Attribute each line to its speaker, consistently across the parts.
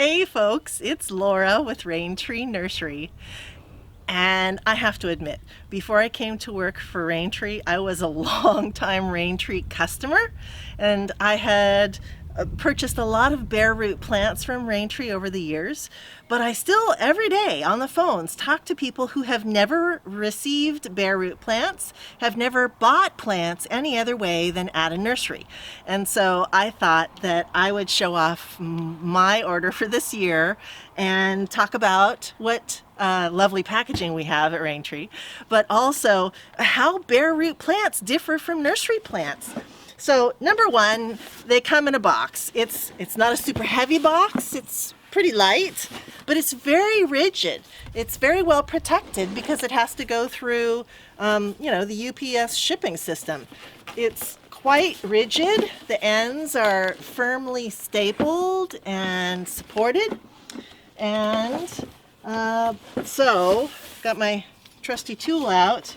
Speaker 1: Hey folks, it's Laura with Raintree Nursery. And I have to admit, before I came to work for Raintree, I was a long-time Raintree customer, and I had purchased a lot of bare root plants from Raintree over the years, but I still, every day on the phones, talk to people who have never received bare root plants, have never bought plants any other way than at a nursery. And so I thought that I would show off my order for this year and talk about what lovely packaging we have at Raintree, but also how bare root plants differ from nursery plants. So number one, they come in a box. It's not a super heavy box. It's pretty light, but it's very rigid. It's very well protected because it has to go through, the UPS shipping system. It's quite rigid. The ends are firmly stapled and supported. And so, got my trusty tool out.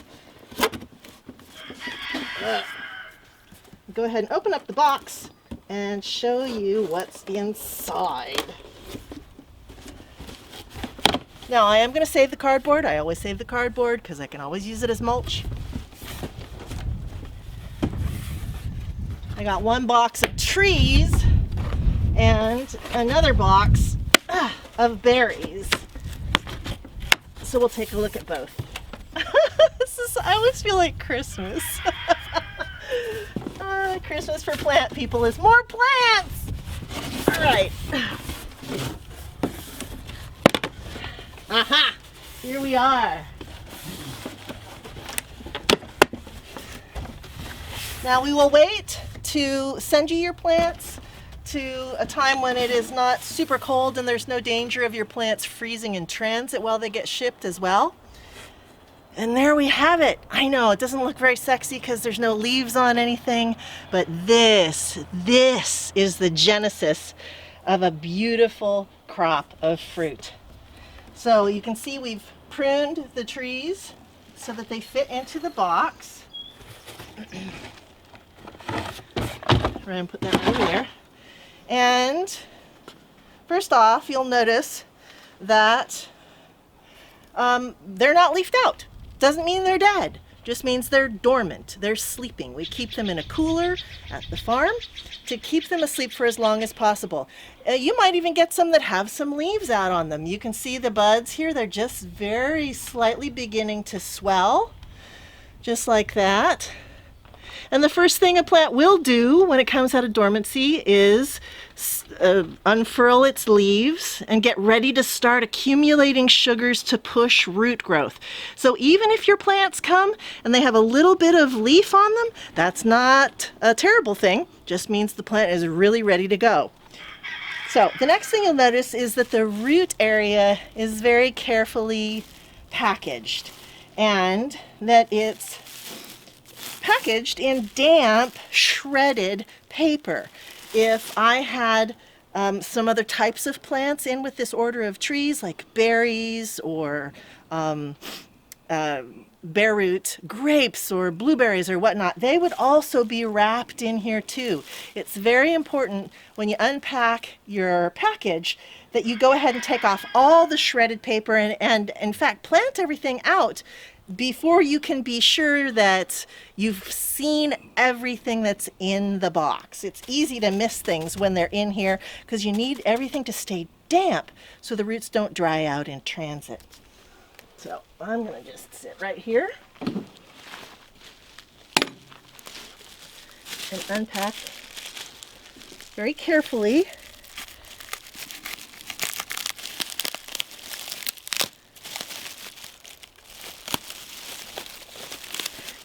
Speaker 1: Go ahead and open up the box and show you what's inside. Now I am going to save the cardboard. I always save the cardboard because I can always use it as mulch. I got one box of trees and another box of berries. So we'll take a look at both. I always feel like Christmas. Christmas for plant people is more plants! All right. Aha! Here we are. Now we will wait to send you your plants to a time when it is not super cold and there's no danger of your plants freezing in transit while they get shipped as well. And there we have it. I know it doesn't look very sexy because there's no leaves on anything, but this is the genesis of a beautiful crop of fruit. So you can see we've pruned the trees so that they fit into the box. Try and put that over there. And first off, you'll notice that they're not leafed out. Doesn't mean they're dead, just means they're dormant, they're sleeping. We keep them in a cooler at the farm to keep them asleep for as long as possible. You might even get some that have some leaves out on them. You can see the buds here, they're just very slightly beginning to swell, just like that. And the first thing a plant will do when it comes out of dormancy is unfurl its leaves and get ready to start accumulating sugars to push root growth. So even if your plants come and they have a little bit of leaf on them, that's not a terrible thing. Just means the plant is really ready to go. So the next thing you'll notice is that the root area is very carefully packaged and that it's packaged in damp, shredded paper. If I had some other types of plants in with this order of trees, like berries or bare root grapes or blueberries or whatnot, they would also be wrapped in here too. It's very important when you unpack your package that you go ahead and take off all the shredded paper and in fact plant everything out before you can be sure that you've seen everything that's in the box. It's easy to miss things when they're in here because you need everything to stay damp so the roots don't dry out in transit. So I'm going to just sit right here and unpack very carefully.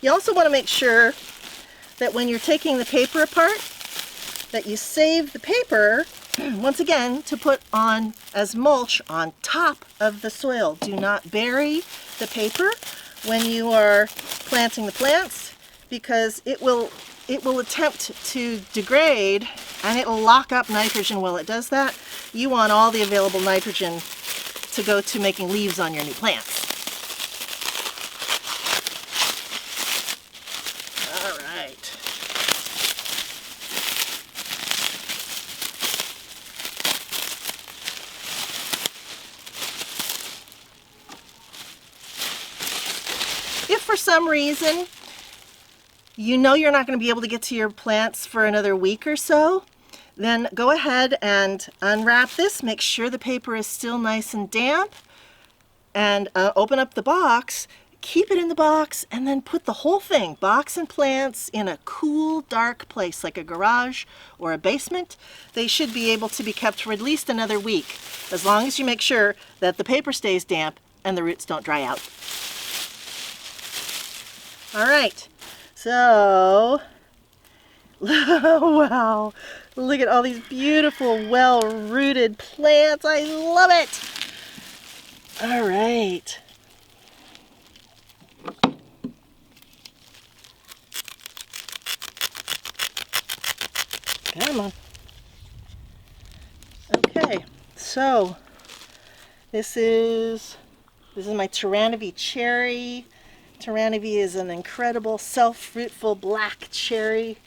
Speaker 1: You also want to make sure that when you're taking the paper apart, that you save the paper, once again, to put on as mulch on top of the soil. Do not bury the paper when you are planting the plants because it will attempt to degrade and it will lock up nitrogen while it does that. You want all the available nitrogen to go to making leaves on your new plants. some reason you know you're not going to be able to get to your plants for another week or so, then go ahead and unwrap this. Make sure the paper is still nice and damp, and open up the box. Keep it in the box, and then put the whole thing, box and plants, in a cool, dark place like a garage or a basement. They should be able to be kept for at least another week, as long as you make sure that the paper stays damp and the roots don't dry out. All right, so, wow, look at all these beautiful, well-rooted plants. I love it. All right. Come on. Okay, so this is my Tyrannovy cherry. Tyrannovy is an incredible self-fruitful black cherry.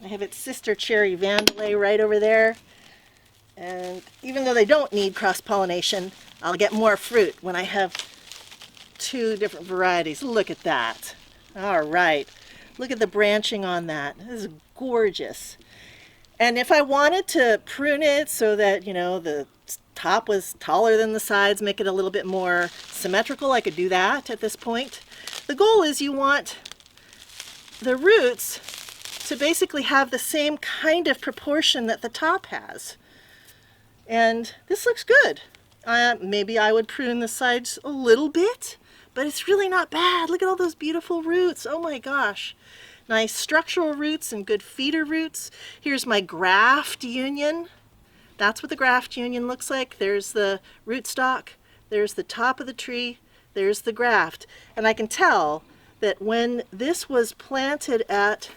Speaker 1: I have its sister cherry Vandalay right over there. And even though they don't need cross-pollination, I'll get more fruit when I have two different varieties. Look at that. All right. Look at the branching on that. This is gorgeous. And if I wanted to prune it so that, you know, the top was taller than the sides, make it a little bit more symmetrical, I could do that at this point. The goal is you want the roots to basically have the same kind of proportion that the top has. And this looks good. Maybe I would prune the sides a little bit, but it's really not bad. Look at all those beautiful roots. Oh my gosh. Nice structural roots and good feeder roots. Here's my graft union. That's what the graft union looks like. There's the rootstock, there's the top of the tree, there's the graft. And I can tell that when this was planted at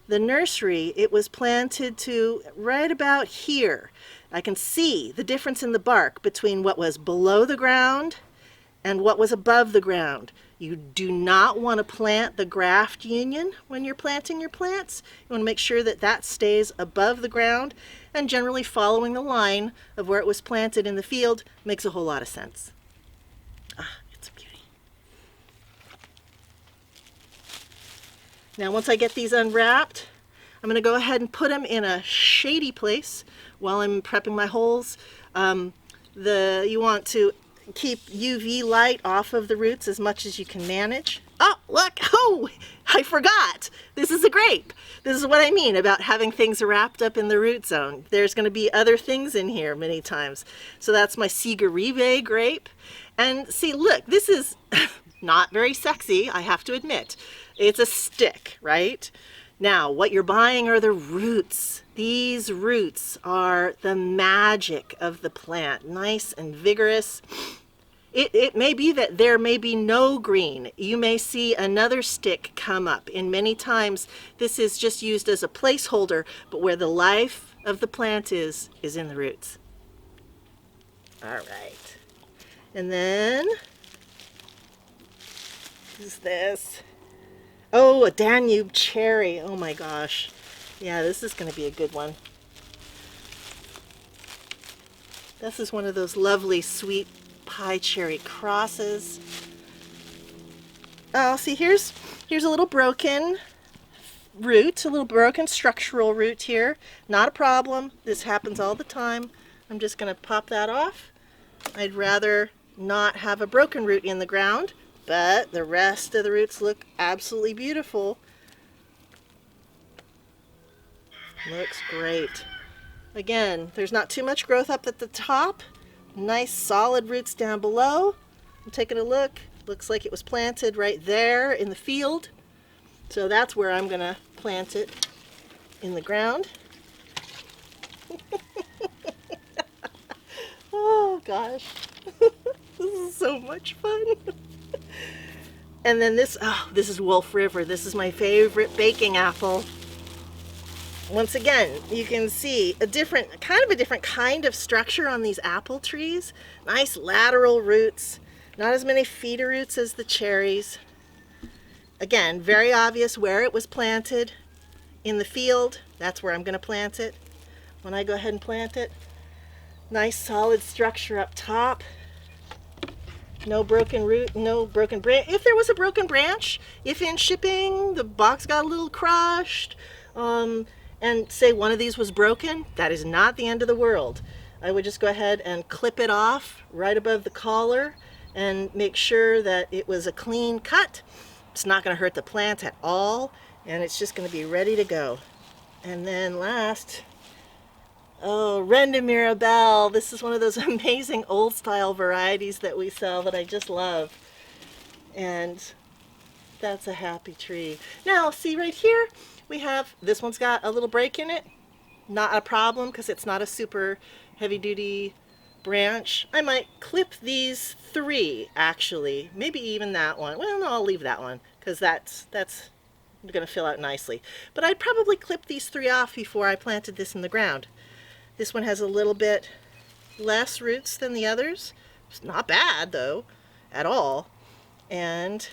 Speaker 1: the nursery, it was planted to right about here. I can see the difference in the bark between what was below the ground and what was above the ground. You do not want to plant the graft union when you're planting your plants. You want to make sure that that stays above the ground, and generally following the line of where it was planted in the field makes a whole lot of sense. Ah, it's a beauty. Now once I get these unwrapped, I'm going to go ahead and put them in a shady place while I'm prepping my holes. You want to keep UV light off of the roots as much as you can manage. Oh, look, oh, I forgot. This is a grape. This is what I mean about having things wrapped up in the root zone. There's going to be other things in here many times. So that's my Sigaribe grape. And see, look, this is not very sexy, I have to admit. It's a stick, right? Now, what you're buying are the roots. These roots are the magic of the plant. Nice and vigorous. It may be that there may be no green. You may see another stick come up. And many times this is just used as a placeholder, but where the life of the plant is in the roots. All right. And then, what is this? Oh, a Danube cherry. Oh my gosh. Yeah, this is going to be a good one. This is one of those lovely sweet pie cherry crosses. Oh, see, here's a little broken root, a little broken structural root here. Not a problem. This happens all the time. I'm just going to pop that off. I'd rather not have a broken root in the ground, but the rest of the roots look absolutely beautiful. Looks great. Again, there's not too much growth up at the top. Nice solid roots down below. I'm taking a look. Looks like it was planted right there in the field. So that's where I'm going to plant it, in the ground. Oh gosh. This is so much fun. And then this is Wolf River. This is my favorite baking apple. Once again, you can see a different kind of structure on these apple trees. Nice lateral roots, not as many feeder roots as the cherries. Again, very obvious where it was planted in the field. That's where I'm going to plant it. When I go ahead and plant it, Nice solid structure up top. No broken root, no broken branch. If there was a broken branch, if in shipping the box got a little crushed, and say one of these was broken, that is not the end of the world. I would just go ahead and clip it off right above the collar and make sure that it was a clean cut. It's not going to hurt the plant at all, and it's just going to be ready to go. And then last, oh, Renda Mirabelle. This is one of those amazing old style varieties that we sell that I just love. And that's a happy tree. Now, see right here, we have, this one's got a little break in it. Not a problem because it's not a super heavy duty branch. I might clip these 3 actually, maybe even that one. Well, no, I'll leave that one because that's going to fill out nicely. But I'd probably clip these 3 off before I planted this in the ground. This one has a little bit less roots than the others. It's not bad though, at all. And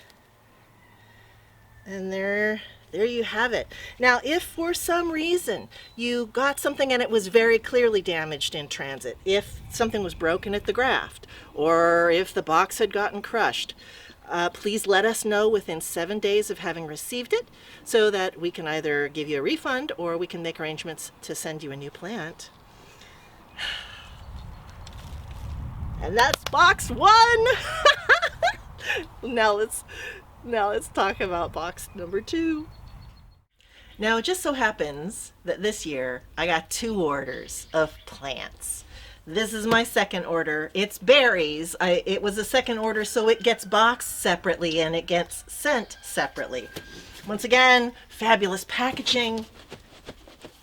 Speaker 1: there you have it. Now, if for some reason you got something and it was very clearly damaged in transit, if something was broken at the graft, or if the box had gotten crushed, please let us know within 7 days of having received it so that we can either give you a refund or we can make arrangements to send you a new plant. And that's box 1. Now let's talk about box number 2. Now, it just so happens that this year I got 2 orders of plants. This is my second order. It's berries. It was a second order, so it gets boxed separately and it gets sent separately. Once again, fabulous packaging.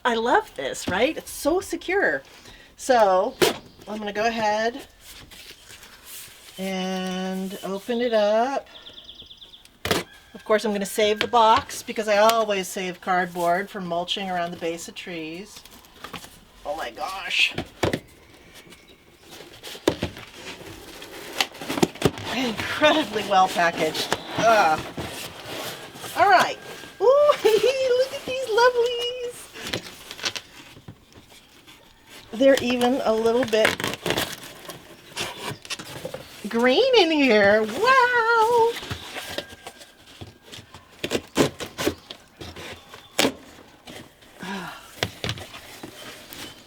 Speaker 1: I love this, right? It's so secure. So I'm going to go ahead and open it up. Of course, I'm going to save the box because I always save cardboard for mulching around the base of trees. Oh my gosh. Incredibly well packaged. Ugh. All right. Ooh, look at these lovelies. They're even a little bit green in here. Wow.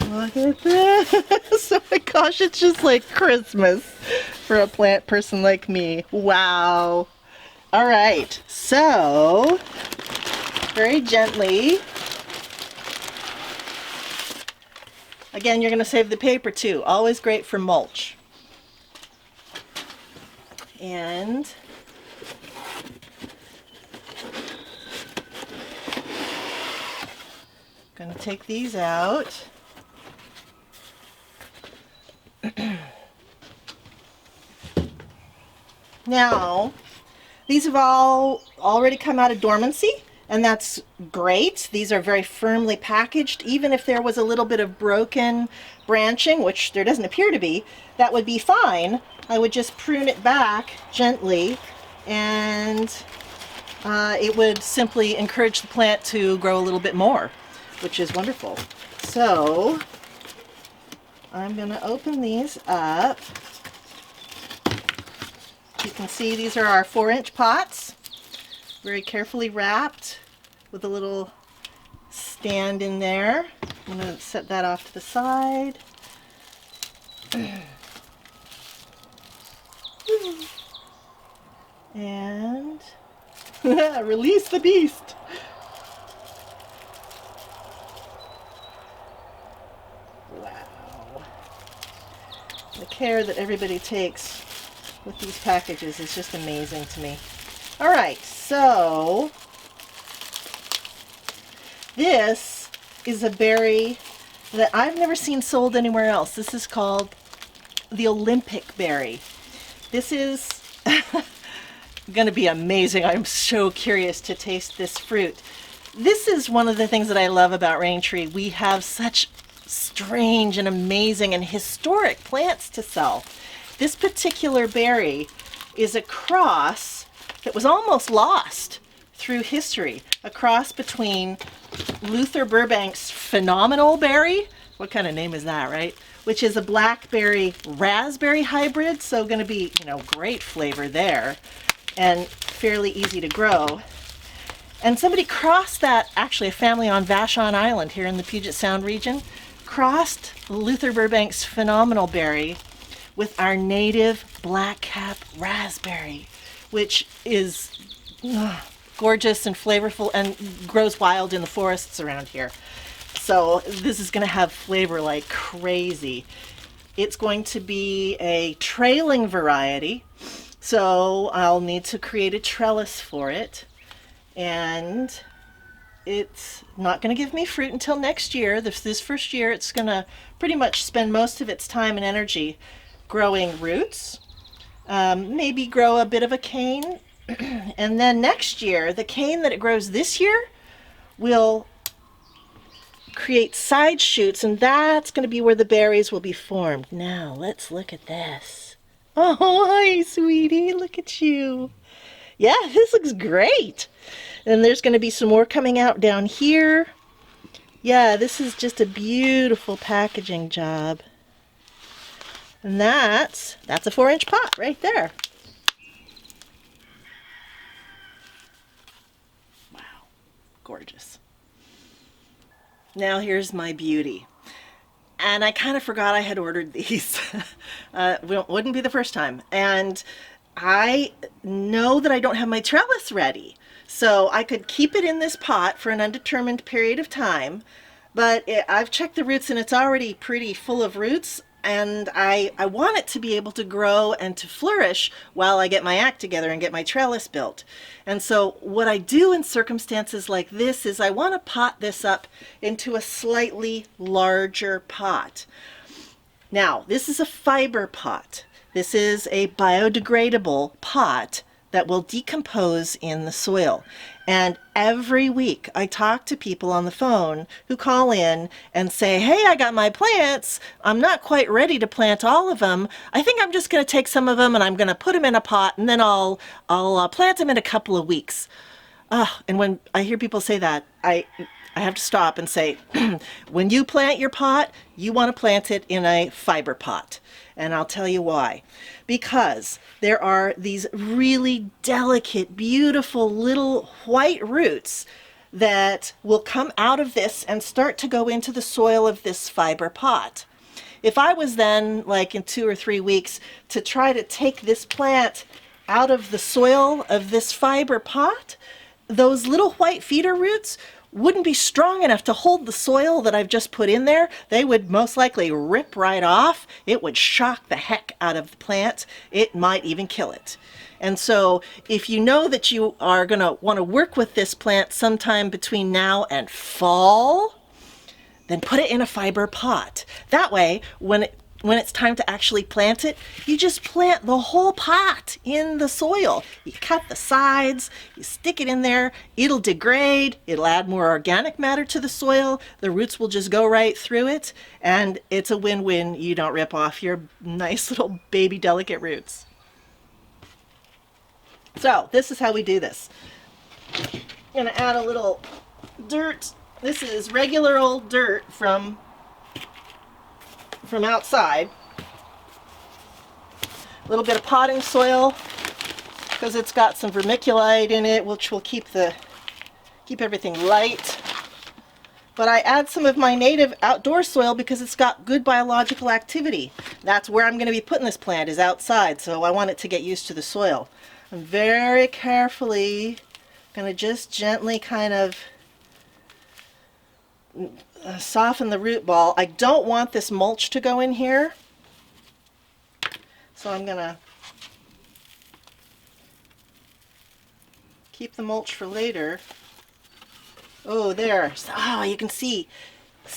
Speaker 1: Look at this. Oh my gosh, it's just like Christmas for a plant person like me. Wow. All right, so very gently. Again, you're going to save the paper too. Always great for mulch. And I'm going to take these out. Now, these have all already come out of dormancy, and that's great. These are very firmly packaged. Even if there was a little bit of broken branching, which there doesn't appear to be, that would be fine. I would just prune it back gently, and it would simply encourage the plant to grow a little bit more, which is wonderful. So I'm going to open these up. You can see these are our 4-inch pots, very carefully wrapped with a little stand in there. I'm going to set that off to the side. And release the beast. Wow. The care that everybody takes with these packages is just amazing to me. All right, so this is a berry that I've never seen sold anywhere else. This is called the Olympic berry. This is going to be amazing. I'm so curious to taste this fruit. This is one of the things that I love about Raintree. We have such strange and amazing and historic plants to sell. This particular berry is a cross that was almost lost through history. A cross between Luther Burbank's phenomenal berry What kind of name is that, right? Which is a blackberry raspberry hybrid, so going to be, great flavor there and fairly easy to grow. And somebody crossed that, actually a family on Vashon Island here in the Puget Sound region, crossed Luther Burbank's phenomenal berry with our native blackcap raspberry, which is gorgeous and flavorful and grows wild in the forests around here. So this is going to have flavor like crazy. It's going to be a trailing variety, so I'll need to create a trellis for it. And it's not going to give me fruit until next year. This first year, it's going to pretty much spend most of its time and energy growing roots, maybe grow a bit of a cane. And then next year, the cane that it grows this year will create side shoots, and that's going to be where the berries will be formed. Now, let's look at this. Oh, hi, sweetie. Look at you. Yeah, this looks great. And there's going to be some more coming out down here. Yeah, this is just a beautiful packaging job. And that's a 4-inch pot right there. Wow, gorgeous. Now here's my beauty. And I kind of forgot I had ordered these. Wouldn't be the first time. And I know that I don't have my trellis ready. So I could keep it in this pot for an undetermined period of time. But I've checked the roots and it's already pretty full of roots. And I want it to be able to grow and to flourish while I get my act together and get my trellis built. And so what I do in circumstances like this is I want to pot this up into a slightly larger pot. Now, this is a fiber pot. This is a biodegradable pot that will decompose in the soil. And every week I talk to people on the phone who call in and say, hey, I got my plants. I'm not quite ready to plant all of them. I think I'm just going to take some of them and I'm going to put them in a pot and then I'll plant them in a couple of weeks. And when I hear people say that, I have to stop and say, when you plant your pot, you want to plant it in a fiber pot. And I'll tell you why. Because there are these really delicate, beautiful little white roots that will come out of this and start to go into the soil of this fiber pot. If I was then, like in 2 or 3 weeks, to try to take this plant out of the soil of this fiber pot, those little white feeder roots wouldn't be strong enough to hold the soil that I've just put in there. They would most likely rip right off. It would shock the heck out of the plant. It might even kill it. And so if you know that you are going to want to work with this plant sometime between now and fall, then put it in a fiber pot. That way, when it's time to actually plant it, you just plant the whole pot in the soil. You cut the sides, you stick it in there, it'll degrade, it'll add more organic matter to the soil, the roots will just go right through it, and it's a win-win. You don't rip off your nice little baby delicate roots. So this is how we do this. I'm going to add a little dirt. This is regular old dirt from outside. A little bit of potting soil because it's got some vermiculite in it, which will keep everything light. But I add some of my native outdoor soil because it's got good biological activity. That's where I'm going to be putting this plant, is outside, so I want it to get used to the soil. I'm very carefully going to just gently kind of soften the root ball. I don't want this mulch to go in here, so I'm going to keep the mulch for later. Oh, there. Oh, you can see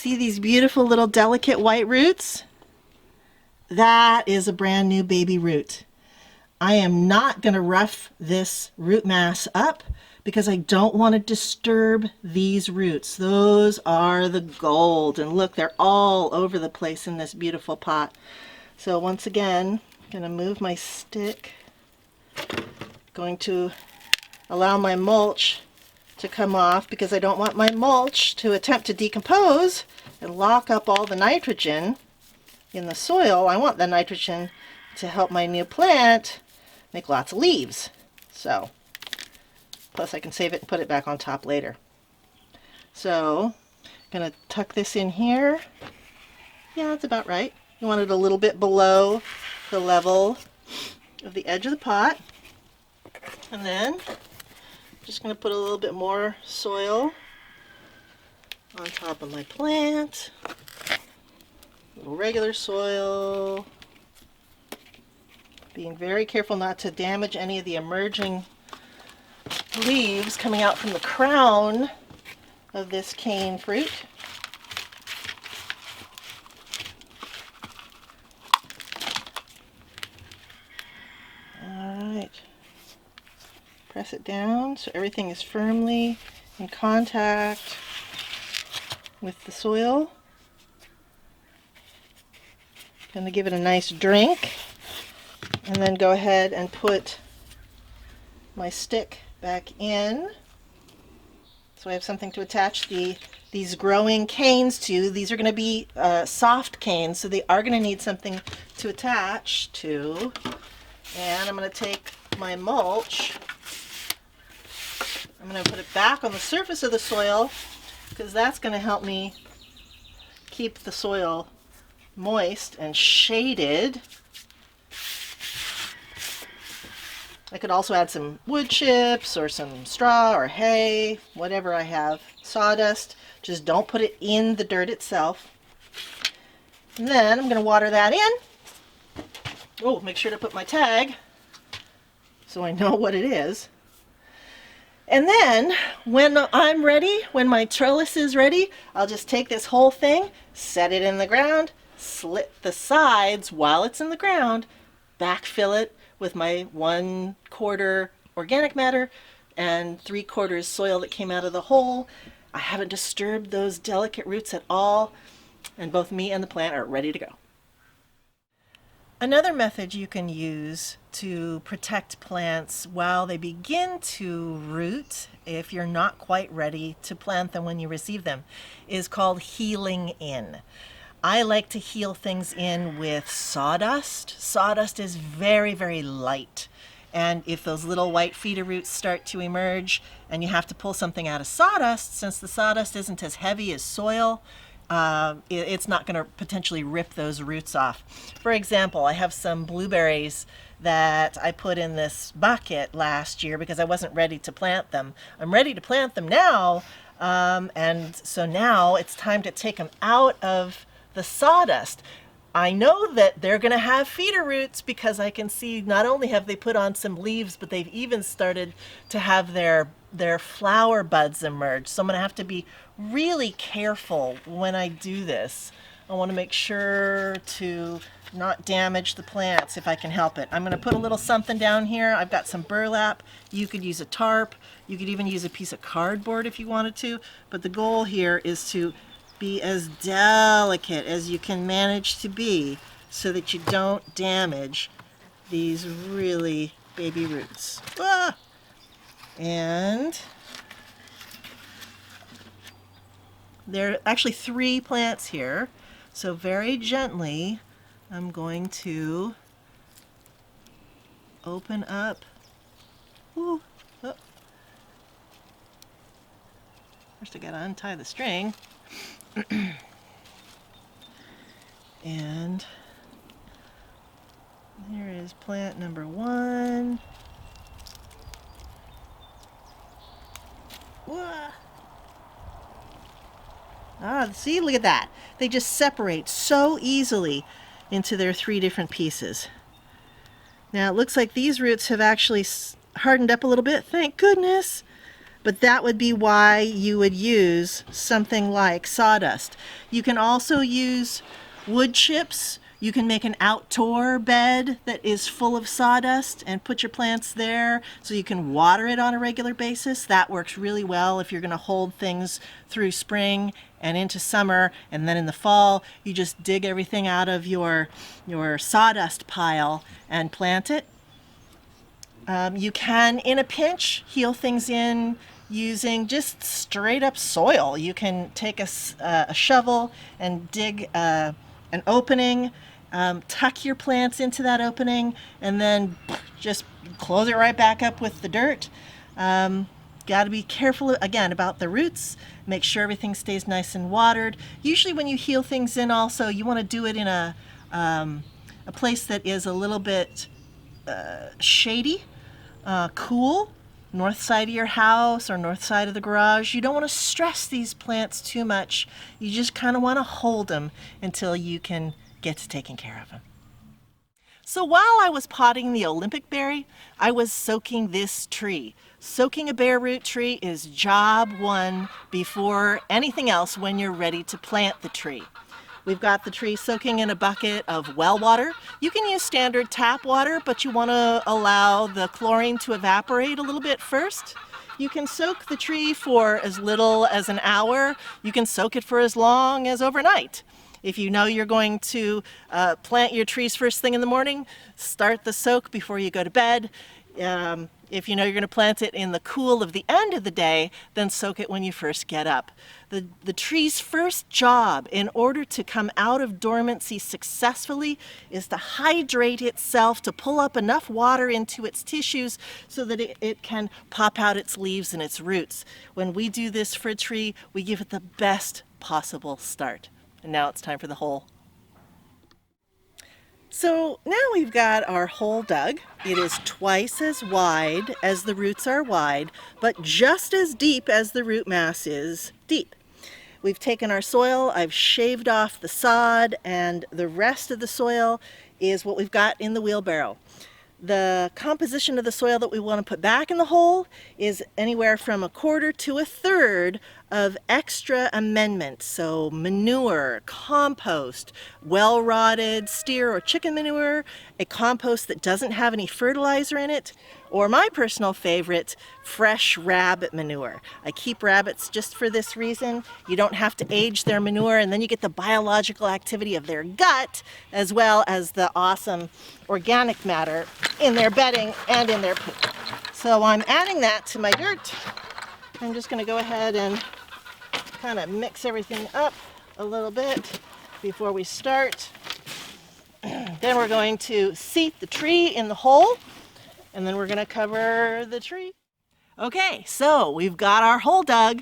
Speaker 1: these beautiful little delicate white roots? That is a brand new baby root. I am not going to rough this root mass up because I don't want to disturb these roots. Those are the gold. And look, they're all over the place in this beautiful pot. So once again, I'm going to move my stick. Going to allow my mulch to come off because I don't want my mulch to attempt to decompose and lock up all the nitrogen in the soil. I want the nitrogen to help my new plant make lots of leaves. So, plus I can save it and put it back on top later. So, I'm going to tuck this in here. Yeah, that's about right. You want it a little bit below the level of the edge of the pot. And then, just going to put a little bit more soil on top of my plant. A little regular soil. Being very careful not to damage any of the emerging leaves coming out from the crown of this cane fruit. Alright. Press it down so everything is firmly in contact with the soil. Going to give it a nice drink. And then go ahead and put my stick back in. So I have something to attach these growing canes to. These are going to be soft canes, so they are going to need something to attach to. And I'm going to take my mulch. I'm going to put it back on the surface of the soil because that's going to help me keep the soil moist and shaded. I could also add some wood chips or some straw or hay, whatever I have. Sawdust. Just don't put it in the dirt itself. And then I'm going to water that in. Oh, make sure to put my tag so I know what it is. And then when I'm ready, when my trellis is ready, I'll just take this whole thing, set it in the ground, slit the sides while it's in the ground, backfill it with my 1/4 organic matter and 3/4 soil that came out of the hole. I haven't disturbed those delicate roots at all, and both me and the plant are ready to go. Another method you can use to protect plants while they begin to root, if you're not quite ready to plant them when you receive them, is called healing in. I like to heal things in with sawdust. Sawdust is very, very light. And if those little white feeder roots start to emerge and you have to pull something out of sawdust, since the sawdust isn't as heavy as soil, it's not going to potentially rip those roots off. For example, I have some blueberries that I put in this bucket last year because I wasn't ready to plant them. I'm ready to plant them now, and so now it's time to take them out of the sawdust. I know that they're going to have feeder roots because I can see not only have they put on some leaves, but they've even started to have their flower buds emerge. So I'm going to have to be really careful when I do this. I want to make sure to not damage the plants if I can help it. I'm going to put a little something down here. I've got some burlap. You could use a tarp. You could even use a piece of cardboard if you wanted to. But the goal here is to be as delicate as you can manage to be so that you don't damage these really baby roots. Ah! And there are actually 3 plants here, so very gently I'm going to open up. Ooh, oh. First I gotta untie the string. And here is plant number 1. Whoa. Ah, see, look at that. They just separate so easily into their 3 different pieces. Now it looks like these roots have actually hardened up a little bit, thank goodness. But that would be why you would use something like sawdust. You can also use wood chips. You can make an outdoor bed that is full of sawdust and put your plants there so you can water it on a regular basis. That works really well if you're going to hold things through spring and into summer, and then in the fall you just dig everything out of your sawdust pile and plant it. You can, in a pinch, heal things in using just straight up soil. You can take a shovel and dig an opening, tuck your plants into that opening, and then just close it right back up with the dirt. Got to be careful again about the roots. Make sure everything stays nice and watered. Usually when you heel things in also, you want to do it in a place that is a little bit shady, cool, north side of your house or north side of the garage. You don't want to stress these plants too much. You just kind of want to hold them until you can get to taking care of them. So while I was potting the Olympic berry, I was soaking this tree. Soaking a bare root tree is job one before anything else when you're ready to plant the tree. We've got the tree soaking in a bucket of well water. You can use standard tap water, but you want to allow the chlorine to evaporate a little bit first. You can soak the tree for as little as an hour. You can soak it for as long as overnight. If you know you're going to plant your trees first thing in the morning, start the soak before you go to bed. If you know you're going to plant it in the cool of the end of the day, then soak it when you first get up. The tree's first job in order to come out of dormancy successfully is to hydrate itself, to pull up enough water into its tissues so that it can pop out its leaves and its roots. When we do this for a tree, we give it the best possible start. And now it's time for the hole. So now we've got our hole dug. It is twice as wide as the roots are wide, but just as deep as the root mass is deep. We've taken our soil, I've shaved off the sod, and the rest of the soil is what we've got in the wheelbarrow. The composition of the soil that we want to put back in the hole is anywhere from 1/4 to 1/3 of extra amendment. So manure, compost, well-rotted steer or chicken manure, a compost that doesn't have any fertilizer in it, or my personal favorite, fresh rabbit manure. I keep rabbits just for this reason. You don't have to age their manure, and then you get the biological activity of their gut as well as the awesome organic matter in their bedding and in their poop. So I'm adding that to my dirt. I'm just going to go ahead and kind of mix everything up a little bit before we start. Then we're going to seat the tree in the hole, and then we're going to cover the tree. Okay, so we've got our hole dug,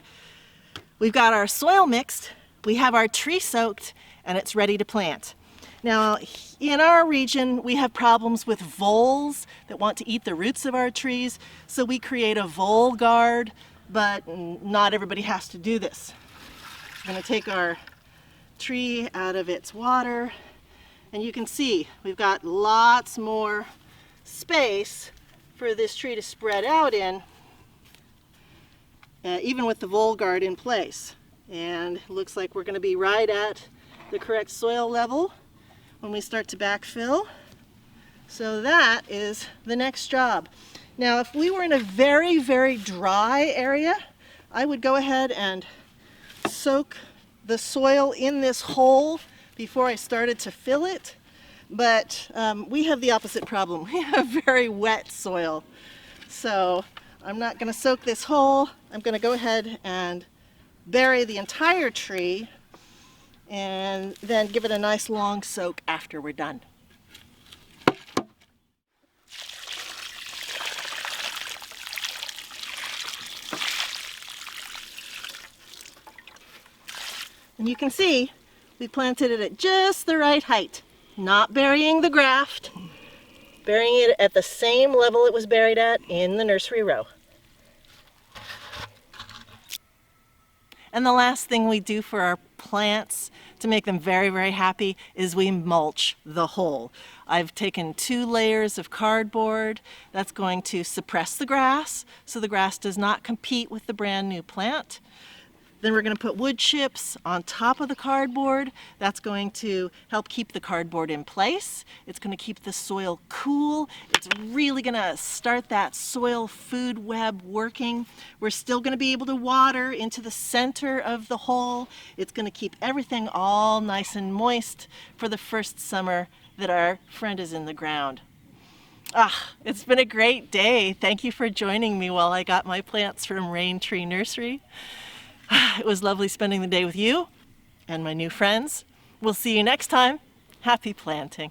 Speaker 1: we've got our soil mixed, we have our tree soaked, and it's ready to plant. Now, in our region, we have problems with voles that want to eat the roots of our trees, so we create a vole guard, but not everybody has to do this. We're going to take our tree out of its water, and you can see we've got lots more space for this tree to spread out in, even with the vole guard in place. And it looks like we're going to be right at the correct soil level when we start to backfill. So that is the next job. Now, if we were in a very, very dry area, I would go ahead and soak the soil in this hole before I started to fill it. But we have the opposite problem. We have very wet soil. So I'm not going to soak this hole. I'm going to go ahead and bury the entire tree and then give it a nice long soak after we're done. And you can see we planted it at just the right height, not burying the graft, burying it at the same level it was buried at in the nursery row. And the last thing we do for our plants to make them very, very happy is we mulch the hole. I've taken 2 layers of cardboard. That's going to suppress the grass so the grass does not compete with the brand new plant. Then we're going to put wood chips on top of the cardboard. That's going to help keep the cardboard in place. It's going to keep the soil cool. It's really going to start that soil food web working. We're still going to be able to water into the center of the hole. It's going to keep everything all nice and moist for the first summer that our friend is in the ground. It's been a great day. Thank you for joining me while I got my plants from Raintree Nursery. It was lovely spending the day with you and my new friends. We'll see you next time. Happy planting.